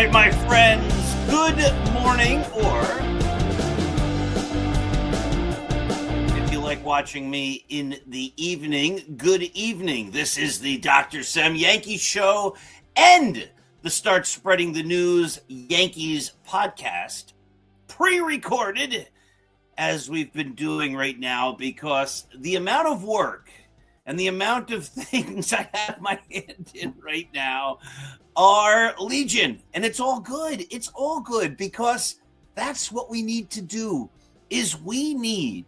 right, my friends, good morning, or if you like watching me in the evening, good evening. This is the Dr. Sem Yankees Show and the Start Spreading the News Yankees podcast, pre-recorded, as we've been doing right now, because the amount of work and the amount of things I have my hand in right now are legion. And it's all good. It's all good, because that's what we need to do, is we need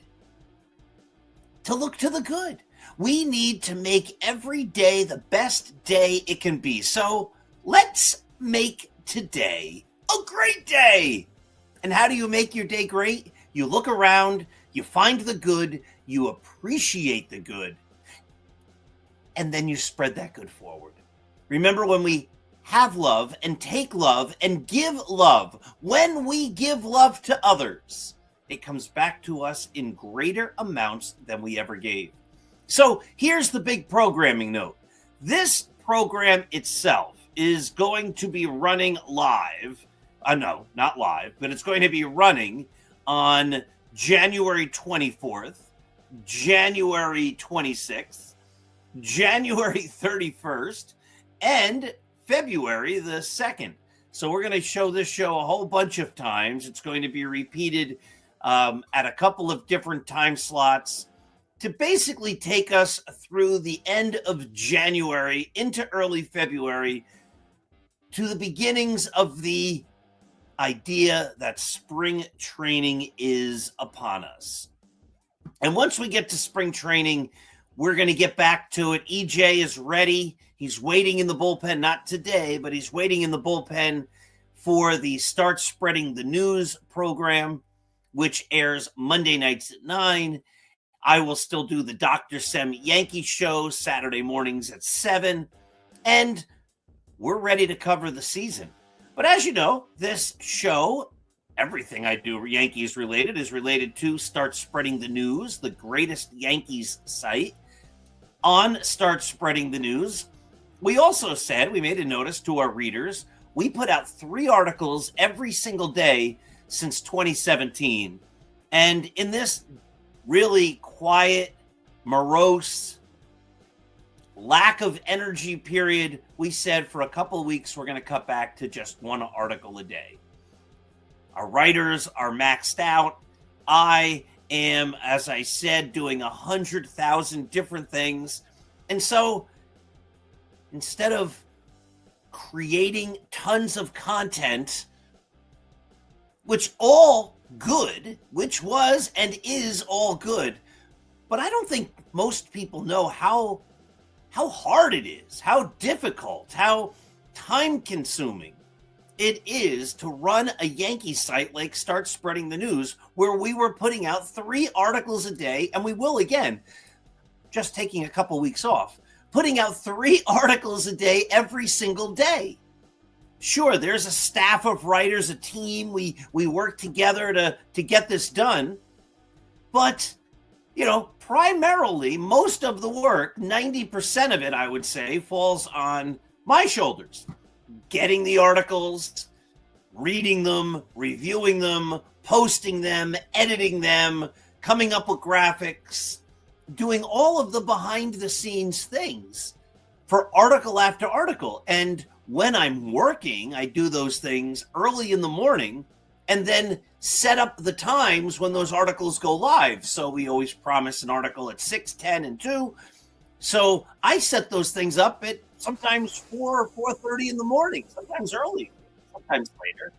to look to the good. We need to make every day the best day it can be. So let's make today a great day. And how do you make your day great? You look around, you find the good, you appreciate the good, and then you spread that good forward. Remember, when we have love and take love and give love, when we give love to others, it comes back to us in greater amounts than we ever gave. So here's the big programming note. This program itself is going to be running live. No, not live, but it's going to be running on January 24th, January 26th, January 31st, and February the 2nd. So we're going to show this show a whole bunch of times. It's going to be repeated at a couple of different time slots to basically take us through the end of January into early February, to the beginnings of the idea that spring training is upon us. And once we get to spring training, we're going to get back to it. EJ is ready. He's waiting in the bullpen, not today, but he's waiting in the bullpen for the Start Spreading the News program, which airs Monday nights at 9. I will still do the Dr. Sem Yankees Show Saturday mornings at 7. And we're ready to cover the season. But as you know, this show, everything I do Yankees related, is related to Start Spreading the News, the greatest Yankees site. On Start Spreading the News, we also said, we made a notice to our readers, we put out 3 articles every single day since 2017. And in this really quiet, morose, lack of energy period, we said for a couple of weeks we're going to cut back to just 1 article a day. Our writers are maxed out. I am, as I said, doing 100,000 different things. And so instead of creating tons of content, which all good, which was and is all good, but I don't think most people know how hard it is, how difficult, how time-consuming it is to run a Yankee site like Start Spreading the News, where we were putting out 3 articles a day, and we will again, just taking a couple weeks off, putting out 3 articles a day every single day. Sure, there's a staff of writers, a team. We work together to get this done, but primarily, most of the work, 90% of it, I would say, falls on my shoulders. Getting the articles, reading them, reviewing them, posting them, editing them, coming up with graphics, doing all of the behind-the-scenes things for article after article. And when I'm working, I do those things early in the morning and then set up the times when those articles go live. So we always promise an article at 6, 10, and 2. So I set those things up at sometimes 4 or 4:30 in the morning, sometimes early, sometimes later.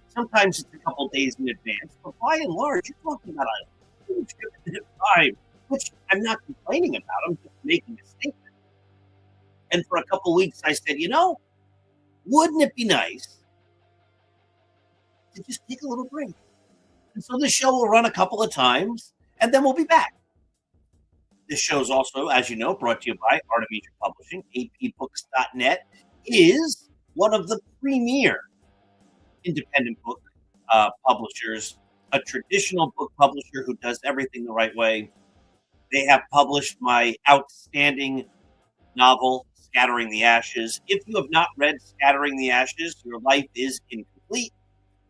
Sometimes it's a couple days in advance. But by and large, you're talking about a huge commitment of time, which I'm not complaining about. I'm just making a statement. And for a couple weeks, I said, wouldn't it be nice to just take a little break? And so this show will run a couple of times, and then we'll be back. This show is also, as you know, brought to you by Artemisia Publishing. apbooks.net is one of the premier independent book publishers, a traditional book publisher who does everything the right way. They have published my outstanding novel, Scattering the Ashes. If you have not read Scattering the Ashes, your life is incomplete.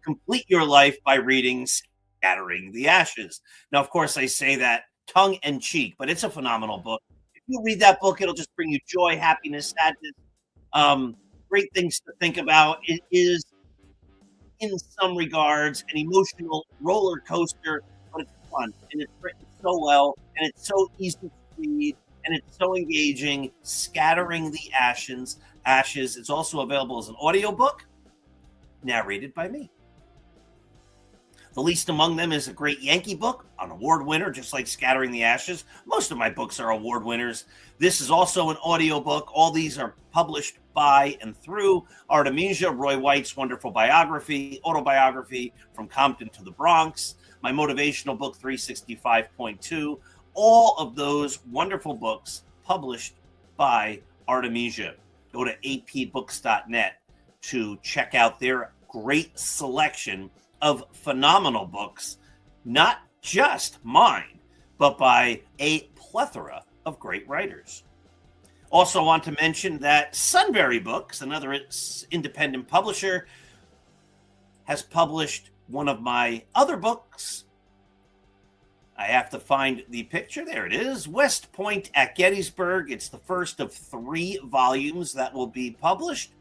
Complete your life by reading Scattering the Ashes. Now, of course, I say that tongue in cheek, but it's a phenomenal book. If you read that book, it'll just bring you joy, happiness, sadness, um, great things to think about. It is, in some regards, an emotional roller coaster, but it's fun and it's written so well and it's so easy to read and it's so engaging. Scattering the Ashes. It's also available as an audiobook narrated by me. The least among them is a great Yankee book, an award winner, just like Scattering the Ashes. Most of my books are award winners. This is also an audiobook. All these are published by and through Artemisia, Roy White's wonderful autobiography, From Compton to the Bronx, my motivational book, 365.2. All of those wonderful books published by Artemisia. Go to apbooks.net to check out their great selection of phenomenal books, not just mine, but by a plethora of great writers. Also want to mention that Sunbury Books, another independent publisher, has published one of my other books. I have to find the picture. There it is. West Point at Gettysburg. It's the first of 3 volumes that will be published.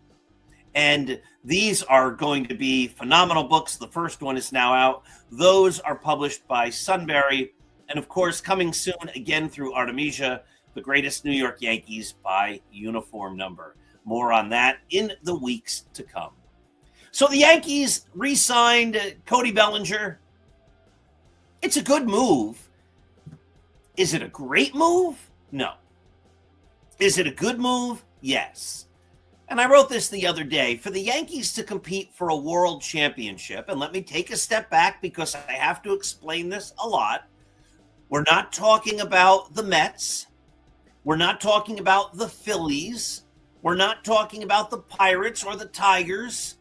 And these are going to be phenomenal books. The first one is now out. Those are published by Sunbury. And of course, coming soon again through Artemisia, The Greatest New York Yankees by Uniform Number. More on that in the weeks to come. So the Yankees re-signed Cody Bellinger. It's a good move. Is it a great move? No. Is it a good move? Yes. And I wrote this the other day, for the Yankees to compete for a world championship, and let me take a step back because I have to explain this a lot. We're not talking about the Mets. We're not talking about the Phillies. We're not talking about the Pirates or the Tigers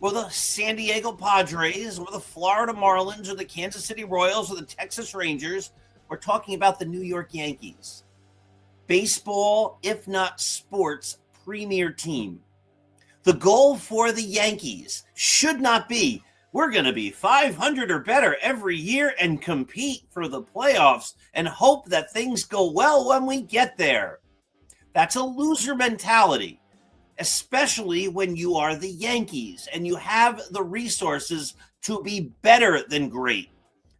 or the San Diego Padres or the Florida Marlins or the Kansas City Royals or the Texas Rangers. We're talking about the New York Yankees. Baseball, if not sports, premier team. The goal for the Yankees should not be, we're going to be 500 or better every year and compete for the playoffs and hope that things go well when we get there. That's a loser mentality, especially when you are the Yankees and you have the resources to be better than great.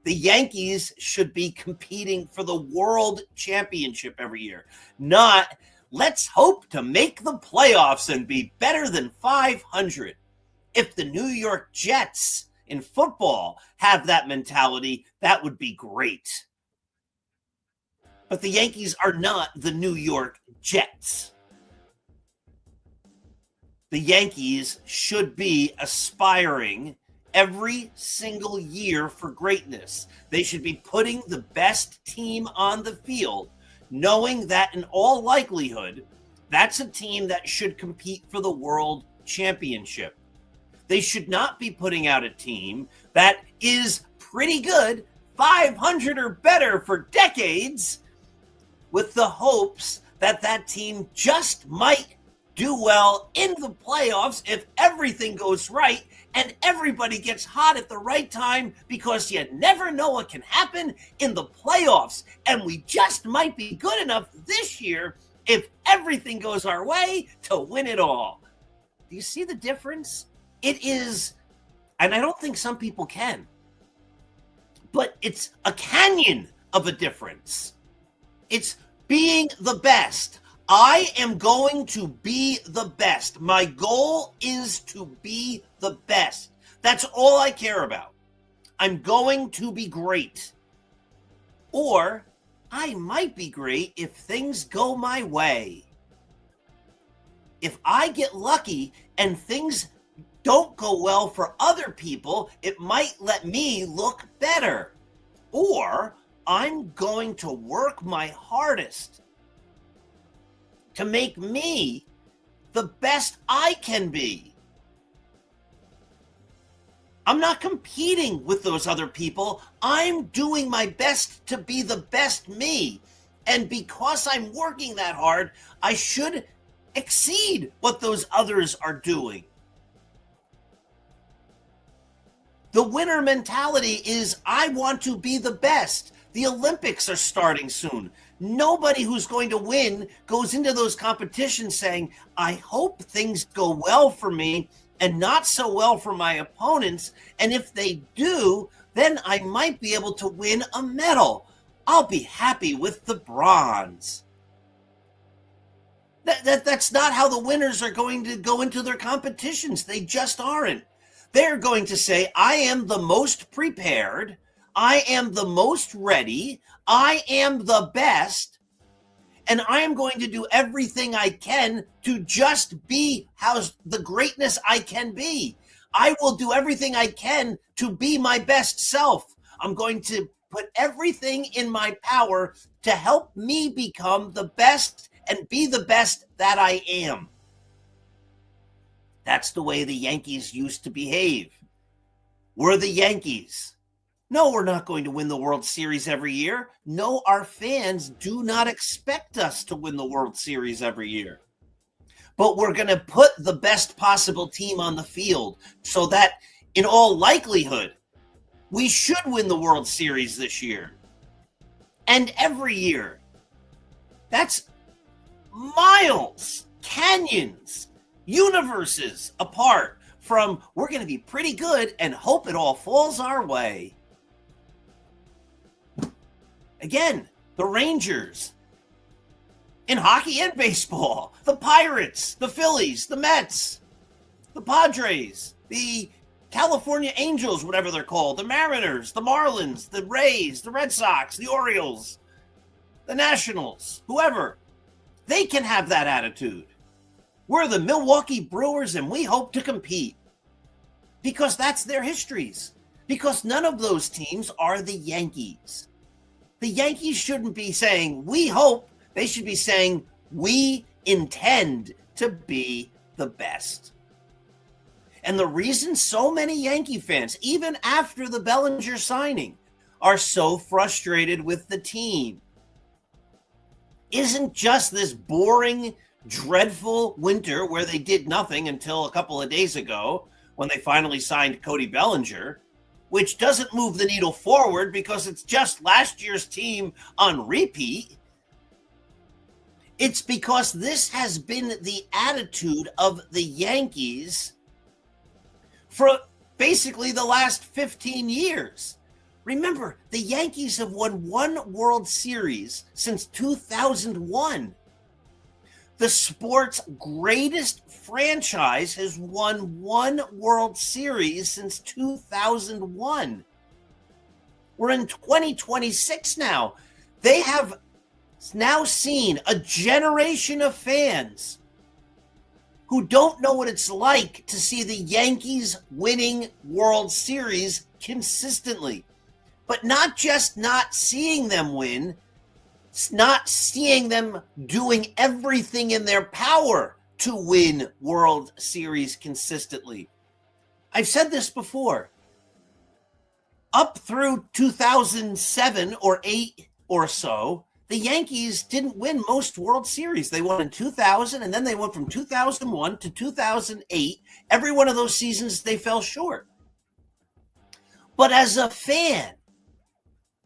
The Yankees should be competing for the world championship every year, not let's hope to make the playoffs and be better than 500. If the New York Jets in football have that mentality, that would be great. But the Yankees are not the New York Jets. The Yankees should be aspiring every single year for greatness. They should be putting the best team on the field, knowing that in all likelihood, that's a team that should compete for the world championship. They should not be putting out a team that is pretty good, 500 or better for decades, with the hopes that that team just might do well in the playoffs if everything goes right and everybody gets hot at the right time, because you never know what can happen in the playoffs. And we just might be good enough this year, if everything goes our way, to win it all. Do you see the difference? It is, and I don't think some people can, but it's a canyon of a difference. It's being the best. I am going to be the best. My goal is to be the best. That's all I care about. I'm going to be great. Or I might be great if things go my way. If I get lucky and things don't go well for other people, it might let me look better. Or I'm going to work my hardest to make me the best I can be. I'm not competing with those other people. I'm doing my best to be the best me. And because I'm working that hard, I should exceed what those others are doing. The winner mentality is, I want to be the best. The Olympics are starting soon. Nobody who's going to win goes into those competitions saying, I hope things go well for me and not so well for my opponents. And if they do, then I might be able to win a medal. I'll be happy with the bronze. That's not how the winners are going to go into their competitions. They just aren't. They're going to say, I am the most prepared. I am the most ready. I am the best. And I am going to do everything I can to just be the greatness I can be. I will do everything I can to be my best self. I'm going to put everything in my power to help me become the best and be the best that I am. That's the way the Yankees used to behave. We're the Yankees. No, we're not going to win the World Series every year. No, our fans do not expect us to win the World Series every year. But we're going to put the best possible team on the field so that, in all likelihood, we should win the World Series this year. And every year. That's miles, canyons, universes apart from we're going to be pretty good and hope it all falls our way. Again, the Rangers in hockey and baseball, the Pirates, the Phillies, the Mets, the Padres, the California Angels, whatever they're called, the Mariners, the Marlins, the Rays, the Red Sox, the Orioles, the Nationals, whoever. They can have that attitude. We're the Milwaukee Brewers and we hope to compete. Because that's their histories. Because none of those teams are the Yankees. The Yankees shouldn't be saying, we hope. They should be saying, we intend to be the best. And the reason so many Yankee fans, even after the Bellinger signing, are so frustrated with the team isn't just this boring, dreadful winter where they did nothing until a couple of days ago when they finally signed Cody Bellinger, which doesn't move the needle forward because it's just last year's team on repeat. It's because this has been the attitude of the Yankees for basically the last 15 years. Remember, the Yankees have won one World Series since 2001. The sport's greatest franchise has won one World Series since 2001. We're in 2026 now. They have now seen a generation of fans who don't know what it's like to see the Yankees winning World Series consistently. But not just not seeing them win, not seeing them doing everything in their power to win World Series consistently. I've said this before. Up through 2007 or 8 or so, the Yankees didn't win most World Series. They won in 2000, and then they went from 2001 to 2008. Every one of those seasons, they fell short. But as a fan,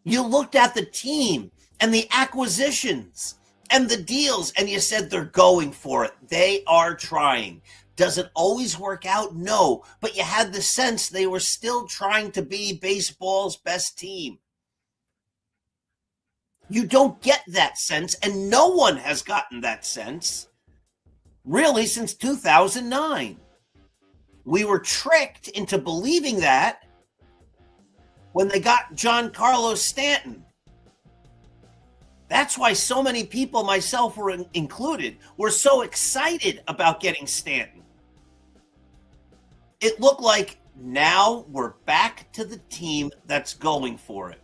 you looked at the team and the acquisitions and the deals, and you said they're going for it. They are trying. Does it always work out? No. But you had the sense they were still trying to be baseball's best team. You don't get that sense, and no one has gotten that sense, really, since 2009. We were tricked into believing that when they got Giancarlo Stanton. That's why so many people, myself included, were so excited about getting Stanton. It looked like now we're back to the team that's going for it.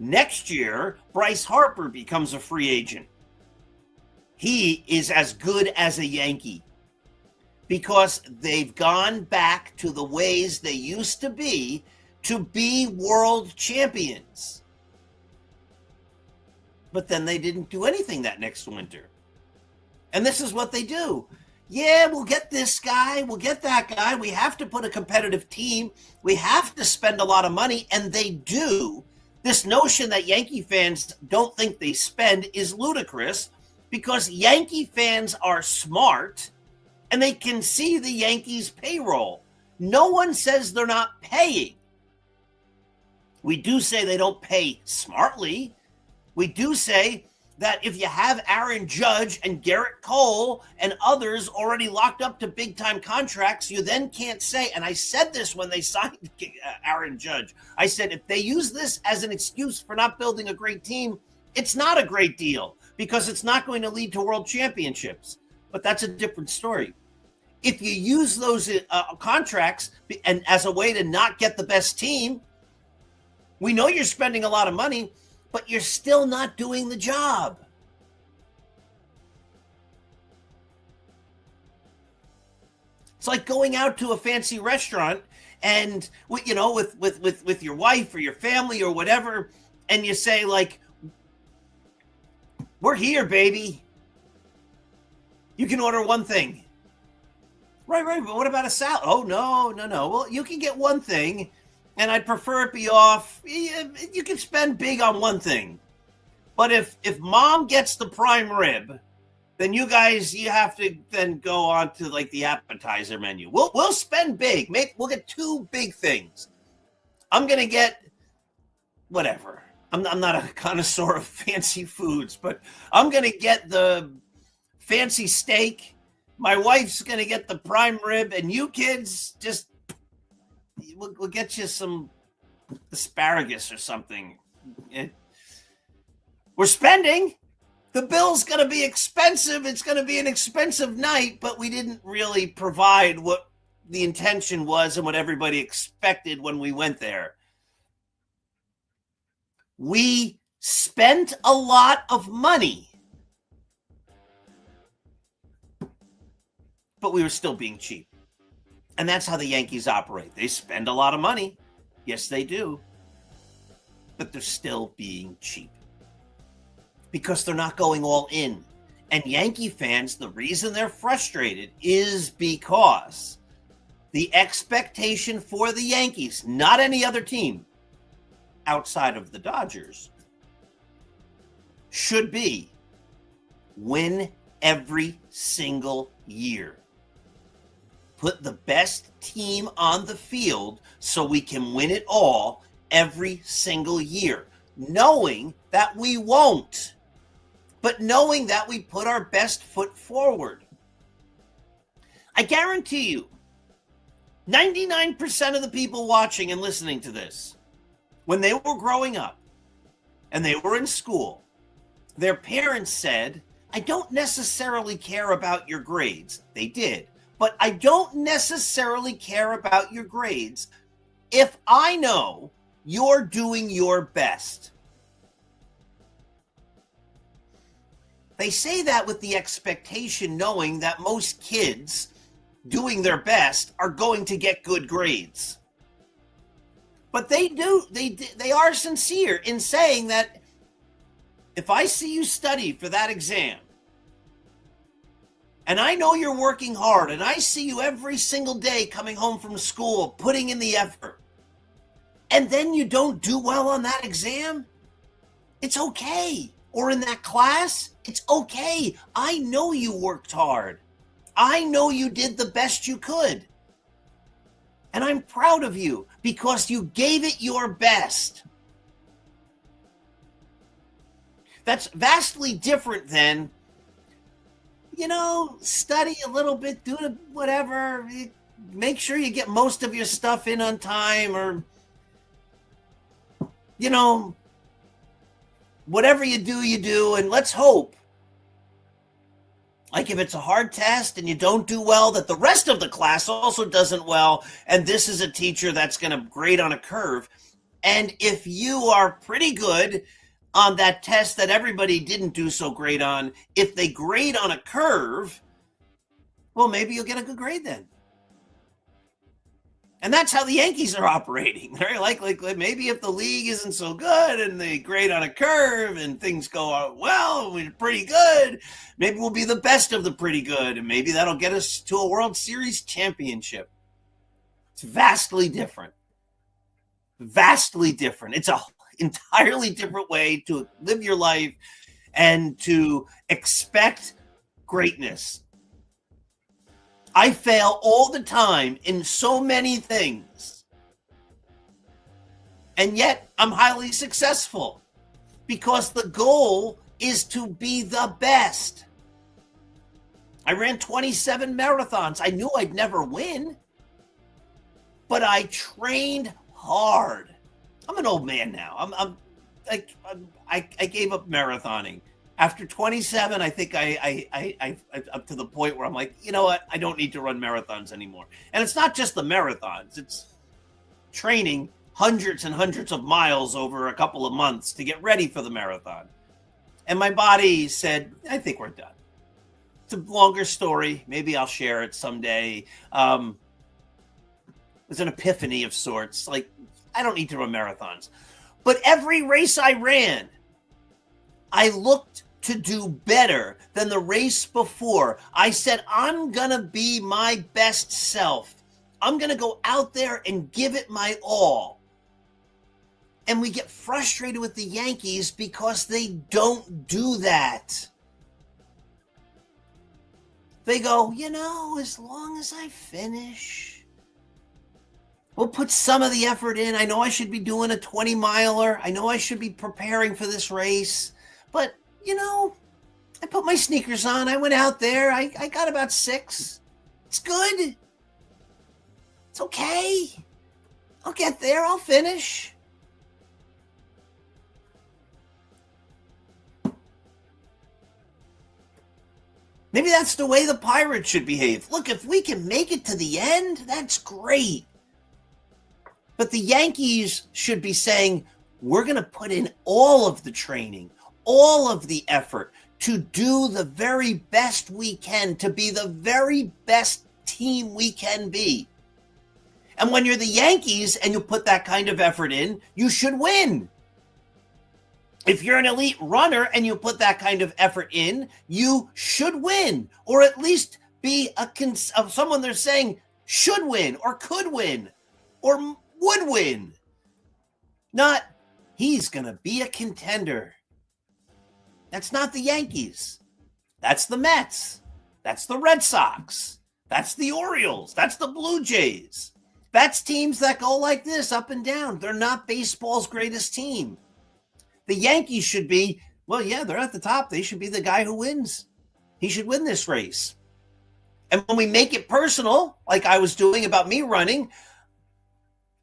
Next year, Bryce Harper becomes a free agent. He is as good as a Yankee because they've gone back to the ways they used to be world champions. But then they didn't do anything that next winter. And this is what they do. Yeah, we'll get this guy, we'll get that guy. We have to put a competitive team. We have to spend a lot of money, and they do. This notion that Yankee fans don't think they spend is ludicrous because Yankee fans are smart and they can see the Yankees' payroll. No one says they're not paying. We do say they don't pay smartly. We do say that if you have Aaron Judge and Garrett Cole and others already locked up to big-time contracts, you then can't say, and I said this when they signed Aaron Judge, I said if they use this as an excuse for not building a great team, it's not a great deal because it's not going to lead to world championships. But that's a different story. If you use those contracts and as a way to not get the best team, we know you're spending a lot of money, but you're still not doing the job. It's like going out to a fancy restaurant and with your wife or your family or whatever, and you say like, "We're here, baby. You can order one thing." Right, but what about a salad? Oh, no. Well, you can get one thing, and I'd prefer it be off. You can spend big on one thing. But if mom gets the prime rib, then you have to then go on to like the appetizer menu. We'll spend big. We'll get two big things. I'm going to get whatever. I'm not a connoisseur of fancy foods, but I'm going to get the fancy steak. My wife's going to get the prime rib, and you kids we'll get you some asparagus or something. We're spending. The bill's going to be expensive. It's going to be an expensive night, but we didn't really provide what the intention was and what everybody expected when we went there. We spent a lot of money, but we were still being cheap. And that's how the Yankees operate. They spend a lot of money. Yes, they do. But they're still being cheap because they're not going all in. And Yankee fans, the reason they're frustrated is because the expectation for the Yankees, not any other team outside of the Dodgers, should be win every single year. Put the best team on the field so we can win it all every single year, knowing that we won't, but knowing that we put our best foot forward. I guarantee you, 99% of the people watching and listening to this, when they were growing up and they were in school, their parents said, "I don't necessarily care about your grades." They did. But I don't necessarily care about your grades if I know you're doing your best. They say that with the expectation, knowing that most kids doing their best are going to get good grades. But they are sincere in saying that if I see you study for that exam, and I know you're working hard, and I see you every single day coming home from school, putting in the effort, and then you don't do well on that exam, it's okay. Or in that class, it's okay. I know you worked hard. I know you did the best you could. And I'm proud of you because you gave it your best. That's vastly different than, study a little bit, do whatever, make sure you get most of your stuff in on time, or, whatever you do, and let's hope, like if it's a hard test and you don't do well, that the rest of the class also doesn't well, and this is a teacher that's going to grade on a curve. And if you are pretty good on that test that everybody didn't do so great on, if they grade on a curve, well, maybe you'll get a good grade then. And that's how the Yankees are operating. They're like maybe if the league isn't so good and they grade on a curve and things go out well, we're pretty good, maybe we'll be the best of the pretty good, and maybe that'll get us to a World Series championship. It's vastly different. Vastly different. It's a entirely different way to live your life and to expect greatness. I fail all the time in so many things. And yet I'm highly successful because the goal is to be the best. I ran 27 marathons. I knew I'd never win, but I trained hard. I'm an old man now. I gave up marathoning. After 27, I think I up to the point where I'm like, you know what? I don't need to run marathons anymore. And it's not just the marathons. It's training hundreds and hundreds of miles over a couple of months to get ready for the marathon. And my body said, I think we're done. It's a longer story. Maybe I'll share it someday. It was an epiphany of sorts. Like, I don't need to run marathons. But every race I ran, I looked to do better than the race before. I said, I'm going to be my best self. I'm going to go out there and give it my all. And we get frustrated with the Yankees because they don't do that. They go, as long as I finish, we'll put some of the effort in. I know I should be doing a 20-miler. I know I should be preparing for this race. But, I put my sneakers on. I went out there. I got about 6. It's good. It's okay. I'll get there. I'll finish. Maybe that's the way the Pirates should behave. Look, if we can make it to the end, that's great. But the Yankees should be saying, we're going to put in all of the training, all of the effort to do the very best we can, to be the very best team we can be. And when you're the Yankees and you put that kind of effort in, you should win. If you're an elite runner and you put that kind of effort in, you should win, or at least be someone they're saying should win or could win or would win. Not, he's going to be a contender. That's not the Yankees. That's the Mets. That's the Red Sox. That's the Orioles. That's the Blue Jays. That's teams that go like this, up and down. They're not baseball's greatest team. The Yankees should be, they're at the top. They should be the guy who wins. He should win this race. And when we make it personal, like I was doing about me running,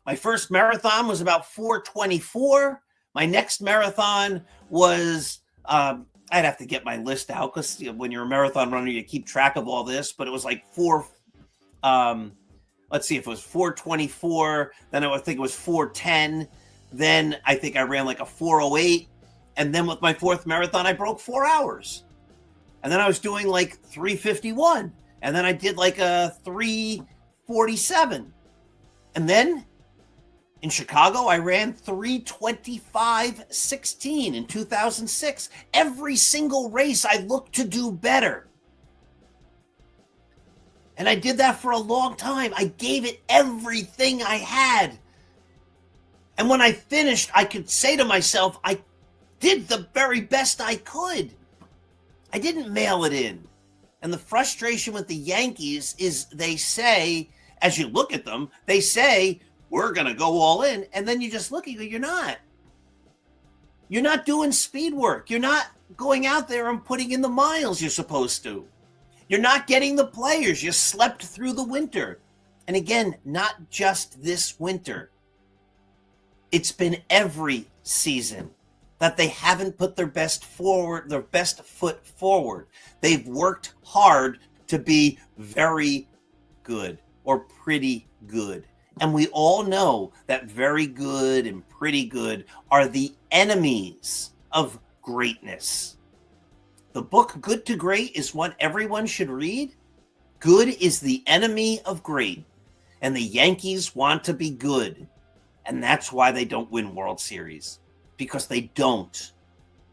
my first marathon was about 4:24. My next marathon was, I'd have to get my list out because when you're a marathon runner, you keep track of all this. But it was like let's see if it was 4:24. Then I think it was 4:10. Then I think I ran like a 4:08. And then with my fourth marathon, I broke 4 hours. And then I was doing like 3:51. And then I did like a 3:47. And then in Chicago, I ran 3:25:16 in 2006. Every single race, I looked to do better. And I did that for a long time. I gave it everything I had. And when I finished, I could say to myself, I did the very best I could. I didn't mail it in. And the frustration with the Yankees is they say, as you look at them, they say, we're going to go all in. And then you just look at you, you're not. You're not doing speed work. You're not going out there and putting in the miles you're supposed to. You're not getting the players. You slept through the winter. And again, not just this winter. It's been every season that they haven't put their best foot forward. They've worked hard to be very good or pretty good. And we all know that very good and pretty good are the enemies of greatness. The book Good to Great is one everyone should read. Good is the enemy of great. And the Yankees want to be good. And that's why they don't win World Series, because they don't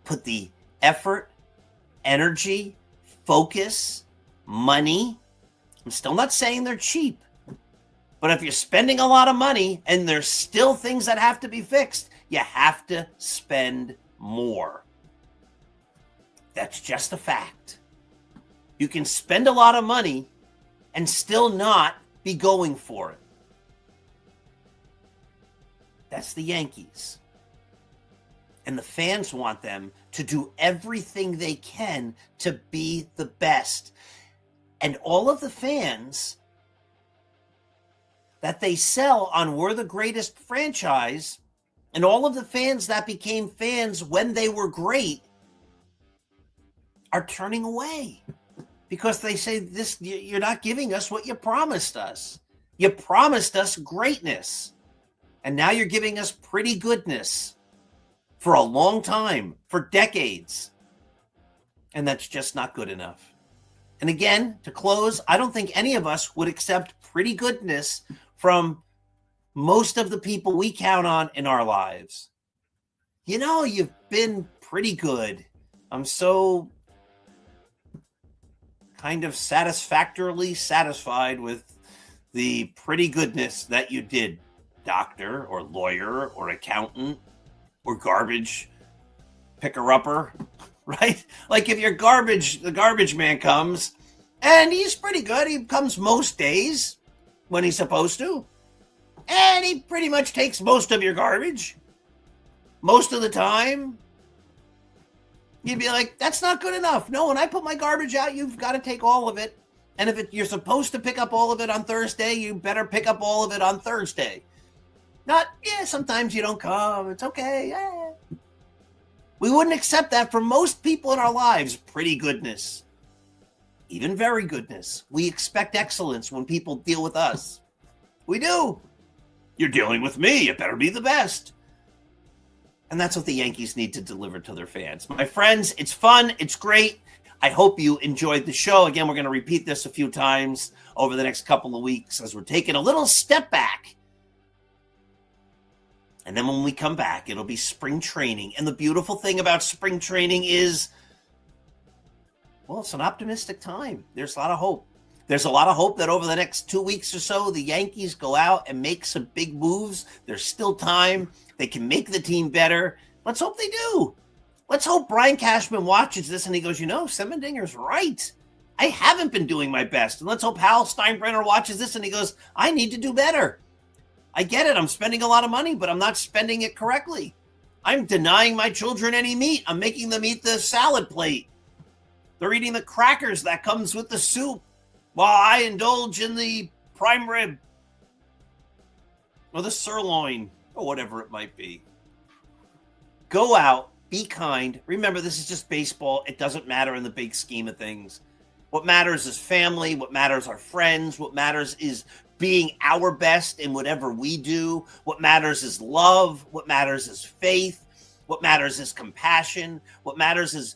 put the effort, energy, focus, money. I'm still not saying they're cheap, but if you're spending a lot of money and there's still things that have to be fixed, you have to spend more. That's just a fact. You can spend a lot of money and still not be going for it. That's the Yankees. And the fans want them to do everything they can to be the best. And all of the fans that they sell on We're the Greatest franchise, and all of the fans that became fans when they were great, are turning away because they say, "This, you're not giving us what you promised us. You promised us greatness. And now you're giving us pretty goodness for a long time, for decades." And that's just not good enough. And again, to close, I don't think any of us would accept pretty goodness from most of the people we count on in our lives. You know, you've been pretty good. I'm so kind of satisfactorily satisfied with the pretty goodness that you did, doctor or lawyer or accountant or garbage picker-upper, right? Like if the garbage man comes, and he's pretty good. He comes most days when he's supposed to, and he pretty much takes most of your garbage most of the time. You'd be like, that's not good enough. No, when I put my garbage out, you've got to take all of it. And if you're supposed to pick up all of it on Thursday, you better pick up all of it on Thursday. Not, sometimes you don't come. It's okay. Yeah. We wouldn't accept that from most people in our lives. Pretty goodness. Even very goodness. We expect excellence when people deal with us. We do. You're dealing with me. You better be the best. And that's what the Yankees need to deliver to their fans. My friends, it's fun. It's great. I hope you enjoyed the show. Again, we're going to repeat this a few times over the next couple of weeks as we're taking a little step back. And then when we come back, it'll be spring training. And the beautiful thing about spring training is, well, it's an optimistic time. There's a lot of hope. There's a lot of hope that over the next 2 weeks or so, the Yankees go out and make some big moves. There's still time. They can make the team better. Let's hope they do. Let's hope Brian Cashman watches this and he goes, Semendinger's right. I haven't been doing my best. And let's hope Hal Steinbrenner watches this and he goes, I need to do better. I get it. I'm spending a lot of money, but I'm not spending it correctly. I'm denying my children any meat. I'm making them eat the salad plate. They're eating the crackers that comes with the soup while I indulge in the prime rib or the sirloin or whatever it might be. Go out, be kind. Remember, this is just baseball. It doesn't matter in the big scheme of things. What matters is family. What matters are friends. What matters is being our best in whatever we do. What matters is love. What matters is faith. What matters is compassion. What matters is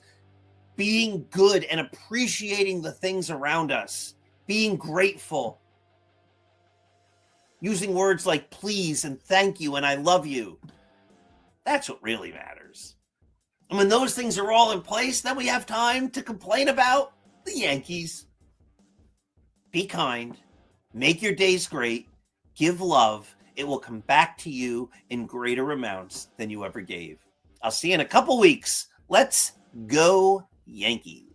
being good and appreciating the things around us. Being grateful. Using words like please and thank you and I love you. That's what really matters. And when those things are all in place, then we have time to complain about the Yankees. Be kind. Make your days great. Give love. It will come back to you in greater amounts than you ever gave. I'll see you in a couple weeks. Let's go Yankees.